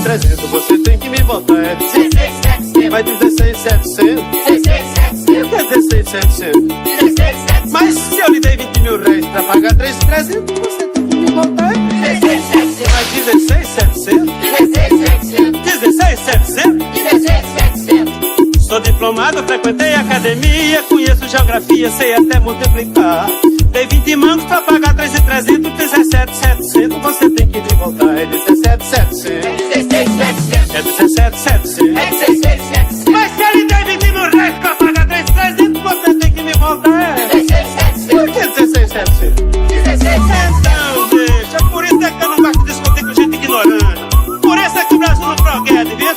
300, você tem que me voltar. É 16,700. Vai 16,700. 16,700. É 16,700. 16,700. Mas se eu lhe dei 20 mil reais pra pagar 3,300, você tem que me voltar. 16,700. Vai 16,700. 16,700. 16,700. 16,700. Sou diplomado, frequentei academia, conheço geografia, sei até multiplicar. Dei 20 mangos pra pagar 3,300, 17,700, você tem que me voltar. É 17,700. É 16,700. É 17,700. É 16,700. Mas se eu lhe dei 20 mil reais pra pagar 3,300, você tem que me voltar. É 16,700. Por que 16,700? 16,700. Então deixa, por isso é que eu não gosto de discutir com gente ignorante. Por isso é que o Brasil não progrede, viu?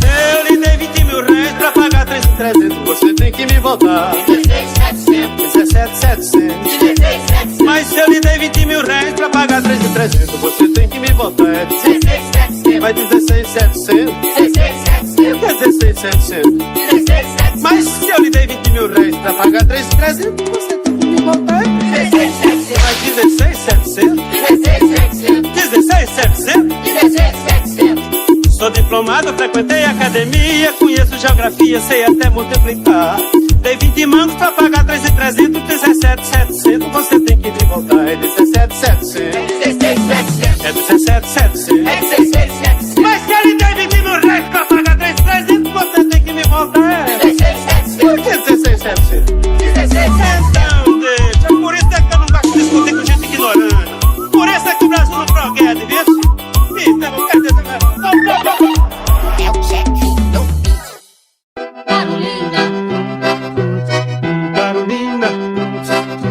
Eu lhe dei 20 mil reais pra pagar 3,300, você tem que me voltar. 16,700. 17,700. 16,700. Mas se eu lhe dei 20 mil reais pra pagar 3,300, você tem que me voltar. É 16,700. Vai 16,700. 16,700. É 16,700. 16,700. Mas se eu lhe dei 20 mil reais pra pagar 3,300, você tem que me voltar. 16,700. Vai 16,700. 16,700. 16,700. 16,700. Sou diplomado, frequentei academia, conheço geografia, sei até multiplicar. Dei 20 mangos pra pagar 3,300, 17,700, você tem que me voltar. É 17,700. É 16,700. É 17,700. É 16,700. Mas se eu lhe dei 20 mil reais pra pagar 3,300, você tem que me voltar. É 16,700. Por que 16,700? 16,700. Então deixa, por isso é que eu não gosto de discutir com gente ignorante. Por isso é que o Brasil não progrede, viu? É o chefe do beat. Carolina.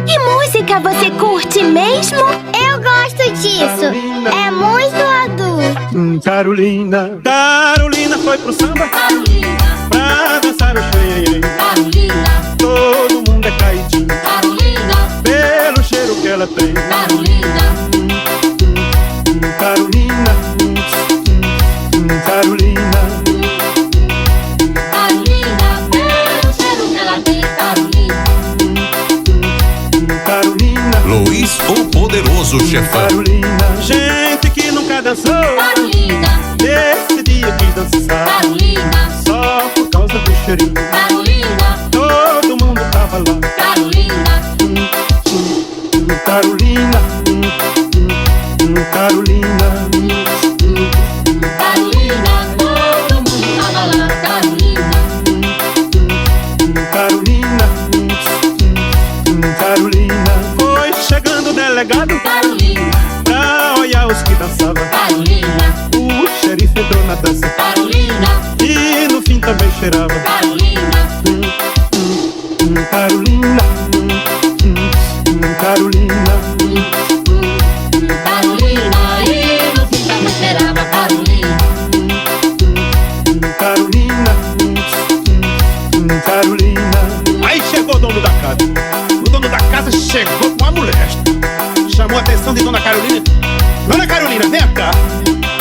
Que música você curte mesmo? Eu gosto disso. É muito adulto. Carolina. Carolina foi pro samba. Carolina. Pra dançar o xenhenhen. Carolina. Todo mundo é caidinho. Carolina. Pelo cheiro que ela tem. Carolina. Carolina. Carolina. Carolina. Pelo cheiro que ela tem. Carolina. Carolina. Luiz, o poderoso chefão. Carolina. Gente que nunca dançou. Carolina. Nesse dia quis dançar. Carolina. Só por causa do cheirinho. Carolina. Todo mundo tava lá. Carolina. Carolina. Carolina. Carolina. Todo mundo tava lá. Carolina. Carolina. Carolina. Foi chegando o delegado Carolina. pra olhar os que dançavam. Carolina. O xerife entrou na dança Carolina. e no fim também cheirava. Carolina. Carolina. Carolina. Carolina. E no fim também cheirava. Carolina. Carolina. Carolina. Aí chegou o dono da casa. O dono da casa chegou com a molesta. Chamou a atenção de Dona Carolina. Dona Carolina, vem cá.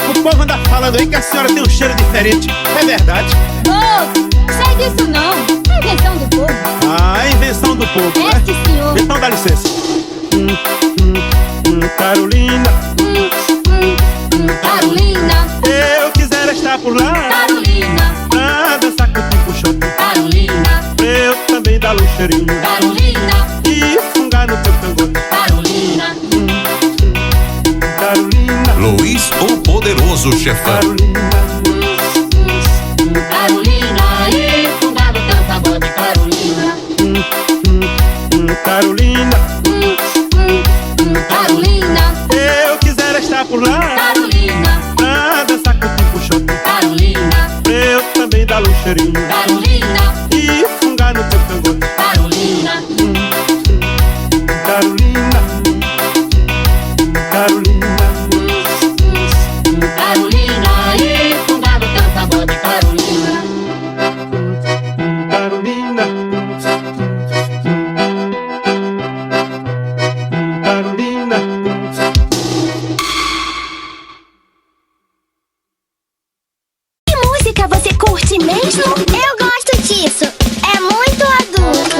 O povo anda falando aí que a senhora tem um cheiro diferente. É verdade? Não sei disso não. É invenção do povo. Ah, invenção do povo, né? Sim, senhor. Então dá licença. Carolina. Carolina. Eu quiser estar por lá Carolina. pra dançar contigo o shot. Carolina. Pra eu também dar um cheirinho Carolina. e fungar no teu cangote. Carolina. Carolina. Luiz, o poderoso chefão. Carolina. Carolina. E fundado teu pagode. Carolina. Carolina. Carolina. Eu quiser estar por lá Carolina. pra dançar contigo o shot. Carolina. Pra eu também dar um cheirinho Carolina. e fungar no teu cangote. Carolina. Carolina. Carolina. Carolina. E fundado teu pagode. Carolina. Carolina. Carolina. Que música você curte mesmo? Eu gosto disso. É muito adulto.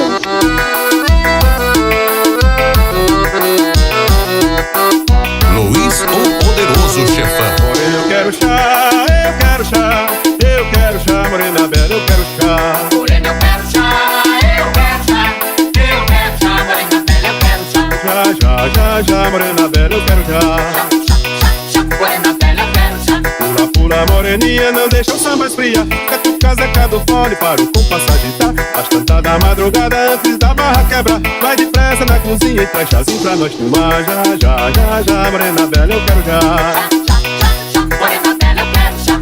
já, morena bela, eu quero já. Morena bela, eu quero já. Pula, pula, moreninha, não deixa o samba esfriar. Catuca, Zeca do fole, para o compasso agitar. Às tantas da madrugada, antes da barra quebrar. Vai depressa na cozinha e traz chazinho pra nós tomar. Já, morena bela, eu quero já. Morena bela, eu quero já.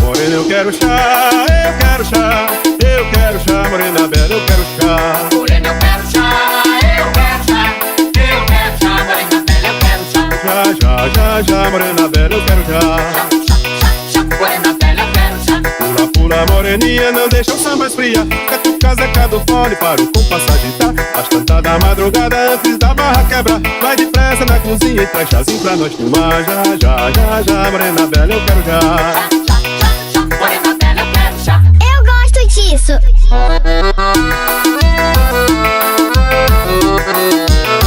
Morena, eu quero chá, eu quero chá. Eu quero chá, morena bela, eu quero chá. Morena, eu quero já. Eu quero já. Eu quero já. Morena bela, eu quero já. Já, morena bela, eu quero já. Morena bela, eu quero já. Pula, pula, moreninha, não deixa o samba esfriar. Catuca, Zeca do fole, para o compasso agitar. Às tantas da madrugada, antes da barra quebrar. Vai depressa na cozinha e traz chazinho pra nós tomar. Já, morena bela, eu quero já. Morena bela, eu quero já. Eu gosto disso.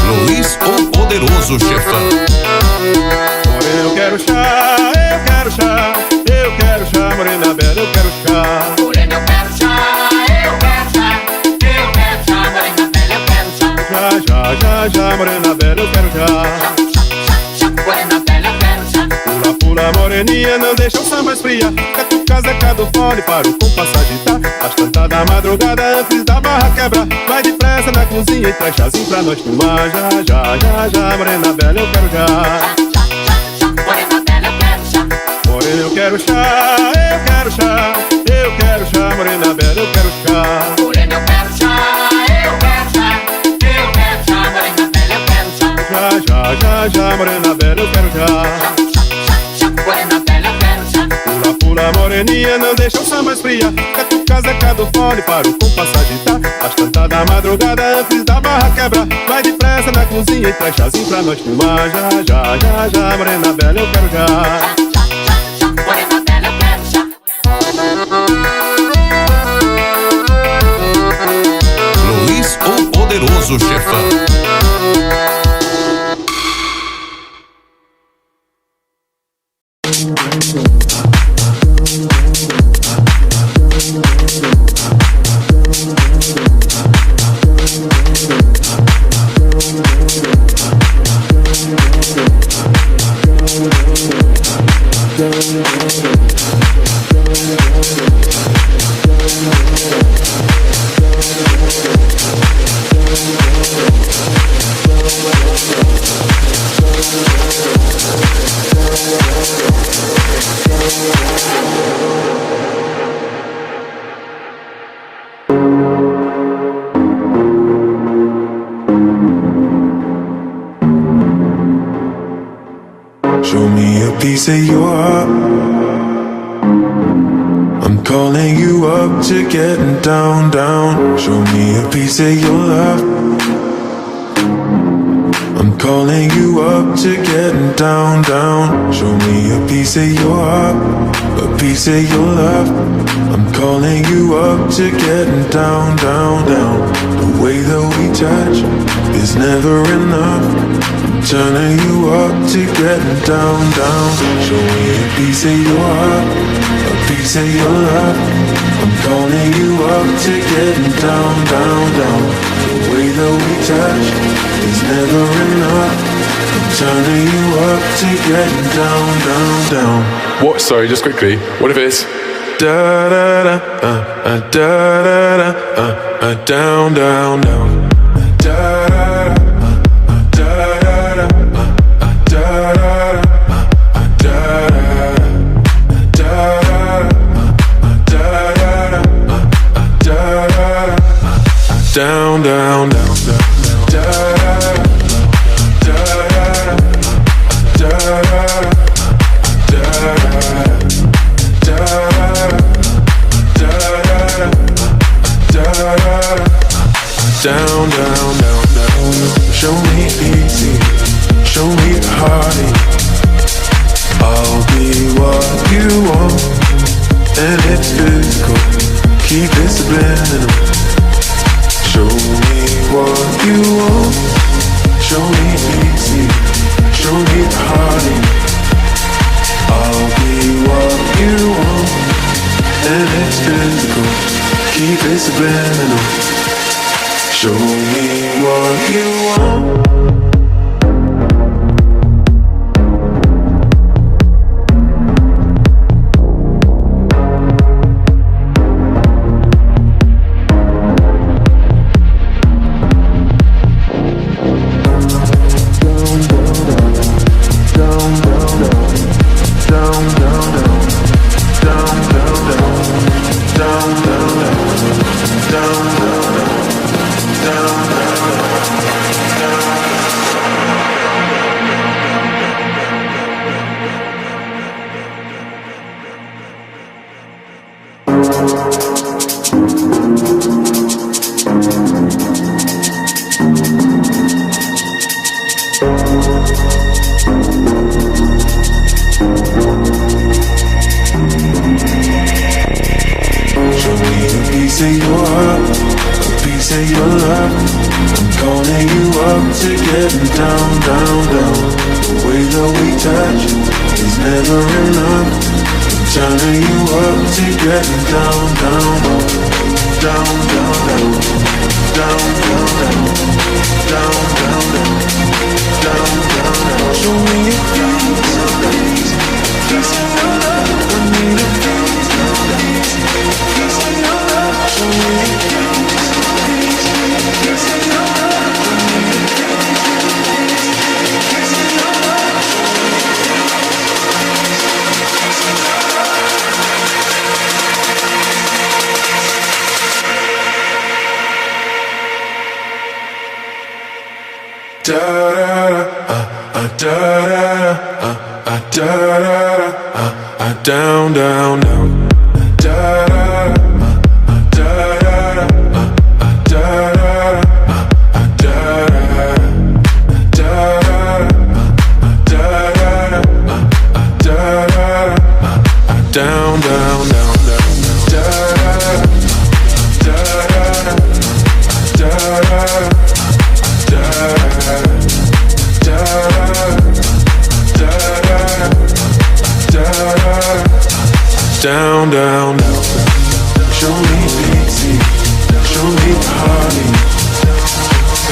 Luiz, o poderoso chefão. Morena, eu quero chá, eu quero chá. Eu quero chá, morena bela, eu quero chá. Morena, eu quero já. Eu quero já. Eu quero já. Morena bela, eu quero já. Já, morena bela, eu quero já. Morena bela, eu quero já. Pula, pula, moreninha, não deixa o samba esfriar. Catuca, Zeca do fole, para o compasso agitar. Às tantas da madrugada, antes da barra quebrar. Vai depressa na cozinha e traz chazinho pra nós tomar. Já, morena bela, eu quero já. Morena bela, eu quero já. Morena, eu quero chá, eu quero chá. Eu quero chá, morena bela, eu quero chá. Morena, eu quero já. Eu quero já. Eu quero já. Morena bela, eu quero já. Já, morena bela, eu quero já. Morena bela, eu quero já. Pula, pula, moreninha, não deixa o samba esfriar. Catuca, Zeca do fole, para o compasso agitar. Às tantas da madrugada, antes da barra quebrar. Vai depressa na cozinha e traz chazinho pra nós tomar. Já, morena bela, eu quero já. Morena bela, eu quero já. Luiz, o poderoso chefão. Show me a piece of your heart. I'm calling you up to getting down, down. Show me a piece of your love. I'm calling you up to getting down, down. Show me a piece of your heart, a piece of your love. I'm calling you up to getting down, down, down. The way that we touch is never enough. I'm turning you up to getting down, down. Show me a piece of your heart, a piece of your love. I'm calling you up to getting down, down, down. The way that we touch is never enough. I'm turning you up to getting down, down, down. What? Sorry, just quickly. What if it's Da da da, da da da, down, down, down. Da da da, da da da, down, down, down. Down, down, down, down. Show me easy, show me hardy. I'll be what you want, and it's physical. Keep it subliminal. Show me what you want. Show me easy, show me hardy. I'll be what you want, and it's physical. Keep it subliminal. Show me what you want. Show me a piece of your heart, a piece of your love. I'm calling you up to getting down, down, down. The way that we touch is never enough. I'm turning you up to getting down, down, down, down, down, down, down, down, down, down, down, down, down. Show me a piece of your love. I need a piece of your love. Show me a piece of your love. I need a piece of your love. Da da da, down, down, down. Da da down, down, down. Down, down, down. Show me pity, show me party.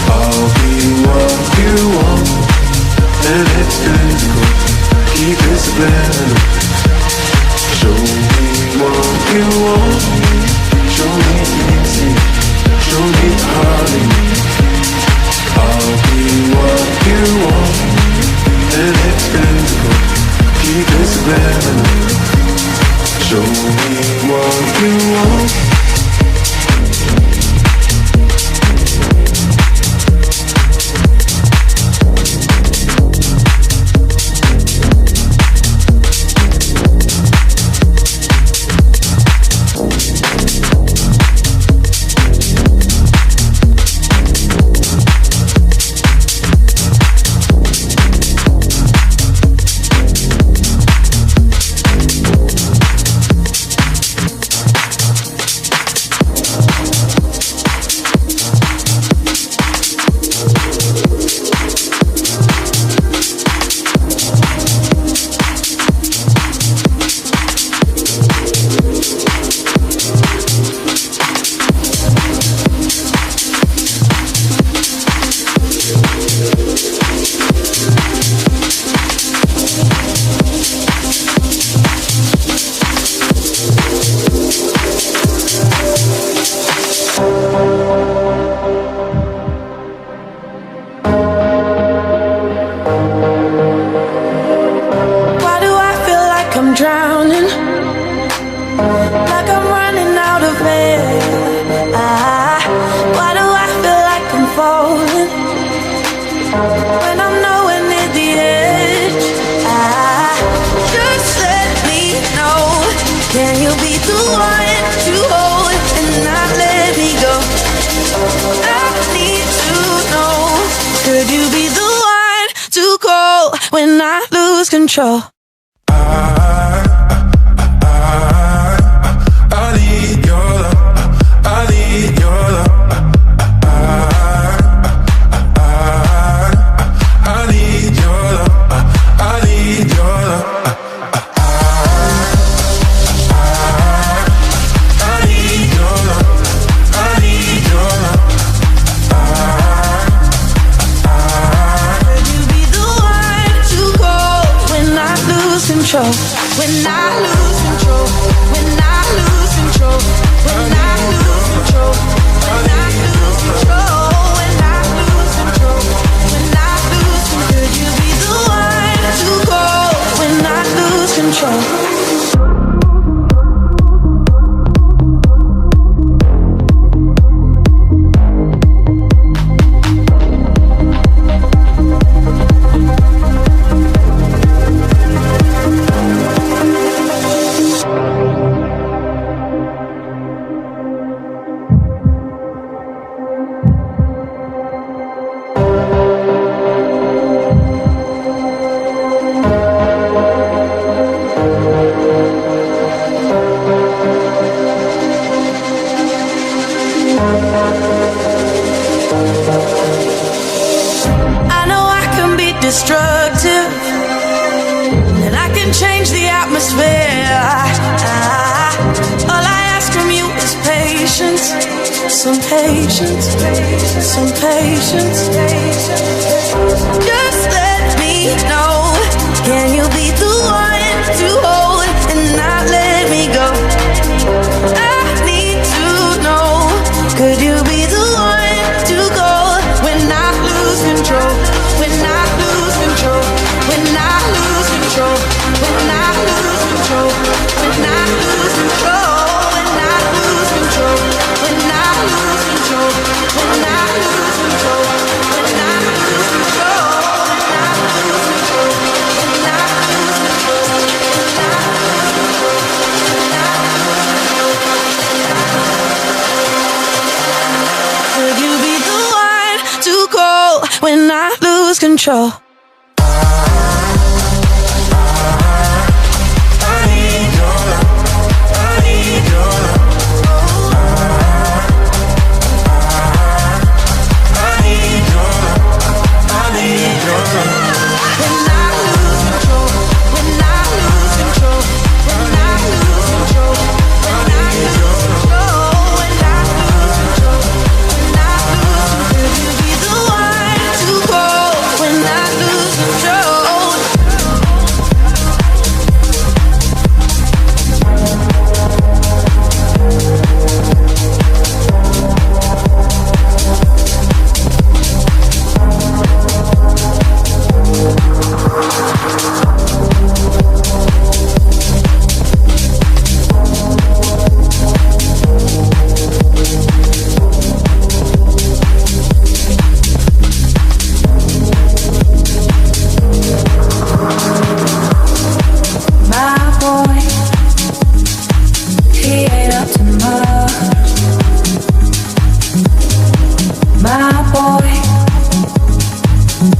I'll be what you want, and it's physical. Keep it subliminal. Show me what you want. Show me pity, show me party. I'll be what you want, and it's physical. Keep it subliminal. Show me what you want. Control. I need your love. I need your love. I need your love. I need your love. I need your love. I need your love. Could you be the one to call when I lose control? When I lose control. When I lose control. When I lose control. When I lose control. When I lose control. When I lose control. Could you be the one to call when I lose control? destructive, and I can change the atmosphere. All I ask from you is patience, some patience, some patience. Just let me know, can you be the one to hold and not let me go? I need to know, could you be the one to go when I lose control? When I lose control, when I lose control, when I lose control, when I lose control, when I lose control, when I lose control, when I lose control, when I lose control, when I lose control, when I lose control, could you be the one to call when I lose control?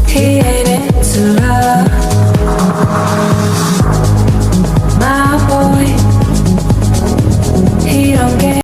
He ain't into love.